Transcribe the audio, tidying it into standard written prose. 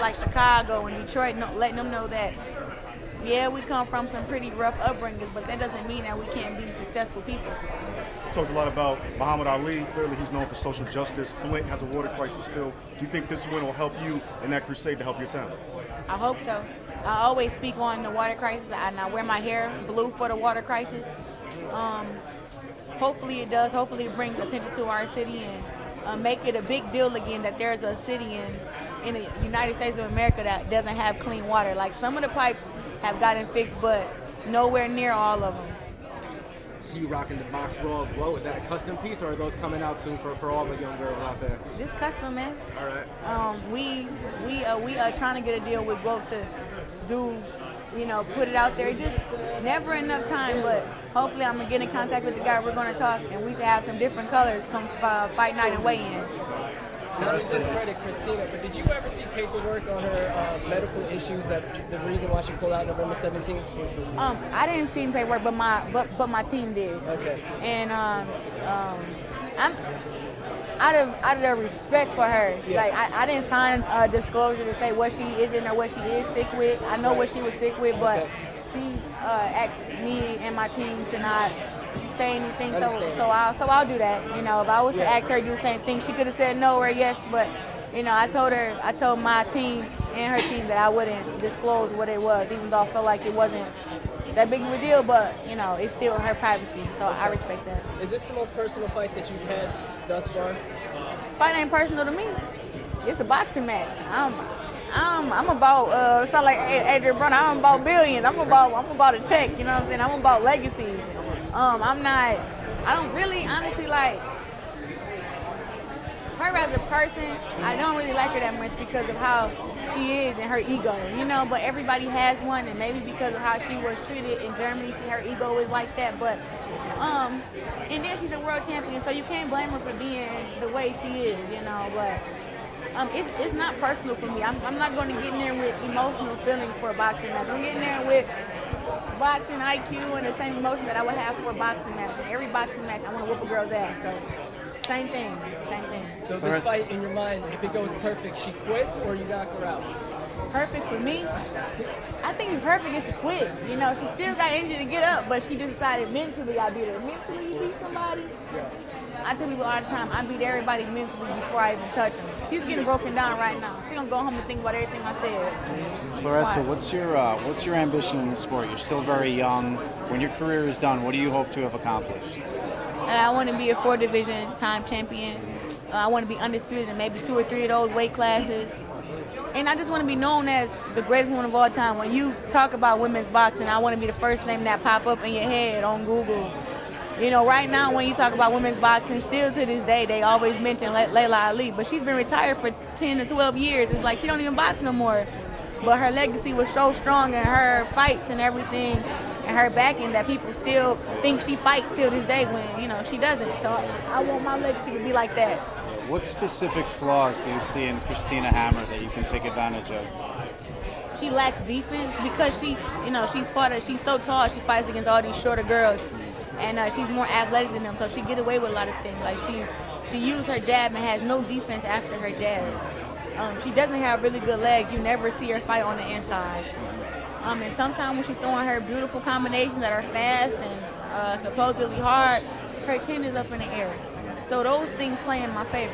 like Chicago and Detroit, letting them know that, yeah, we come from some pretty rough upbringings, but that doesn't mean that we can't be successful people. Talked a lot about Muhammad Ali. Clearly, he's known for social justice. Flint has a water crisis still. Do you think this win will help you in that crusade to help your town? I hope so. I always speak on the water crisis, and I wear my hair blue for the water crisis. Hopefully it does. Hopefully it brings attention to our city and make it a big deal again that there's a city in the United States of America that doesn't have clean water. Like, some of the pipes have gotten fixed, but nowhere near all of them. So you rocking the box raw glow? Is that a custom piece, or are those coming out soon for all the young girls out there? This custom, man. All right. We are trying to get a deal with Glow to do, put it out there. Just never enough time, but hopefully I'm gonna get in contact with the guy. We're gonna talk, and we should have some different colors come fight night and weigh in. Not to discredit Christina, but did you ever see paperwork on her medical issues, that the reason why she pulled out November 17th? I didn't see paperwork, but my team did. Okay. And I'm out of their respect for her. Yeah. Like, I didn't sign a disclosure to say what she isn't or what she is sick with. I know what she was sick with, but she asked me and my team to not say anything, so I'll do that. If I was to ask her to do the same thing, she could have said no or yes, but I told my team and her team that I wouldn't disclose what it was, even though I felt like it wasn't that big of a deal, but it's still her privacy, so I respect that. Is this the most personal fight that you've had thus far? Fight ain't personal to me. It's a boxing match. I'm about it's not like Adrian Broner. I'm about billions. I'm about a check. You know what I'm saying? I'm about legacy. I don't really honestly like her as a person. I don't really like her that much because of how she is and her ego, but everybody has one, and maybe because of how she was treated in Germany, her ego is like that, but and then she's a world champion, so you can't blame her for being the way she is, but it's not personal for me. I'm not going to get in there with emotional feelings for a boxing match. I'm getting there with boxing IQ and the same emotion that I would have for a boxing match. And every boxing match, I want to whoop a girl's ass. So, same thing. So this fight, in your mind, if it goes perfect, she quits or you knock her out? Perfect for me? I think it's perfect if she quits. She still got energy to get up, but she just decided mentally I beat her. Mentally, you beat somebody? Yeah. I tell people all the time, I beat everybody mentally before I even touch them. She's getting broken down right now. She's gonna go home and think about everything I said. Claressa, what's your ambition in the sport? You're still very young. When your career is done, what do you hope to have accomplished? I want to be a 4-division time champion. I want to be undisputed in maybe 2 or 3 of those weight classes. And I just want to be known as the greatest woman of all time. When you talk about women's boxing, I want to be the first name that pop up in your head on Google. Right now when you talk about women's boxing, still to this day, they always mention Layla Ali, but she's been retired for 10 to 12 years. It's like she don't even box no more. But her legacy was so strong in her fights and everything and her backing that people still think she fights till this day when, she doesn't. So I want my legacy to be like that. What specific flaws do you see in Christina Hammer that you can take advantage of? She lacks defense because she's so tall, she fights against all these shorter girls. And she's more athletic than them, so she get away with a lot of things. Like she used her jab and has no defense after her jab. She doesn't have really good legs. You never see her fight on the inside. And sometimes when she's throwing her beautiful combinations that are fast and supposedly hard, her chin is up in the air. So those things play in my favor.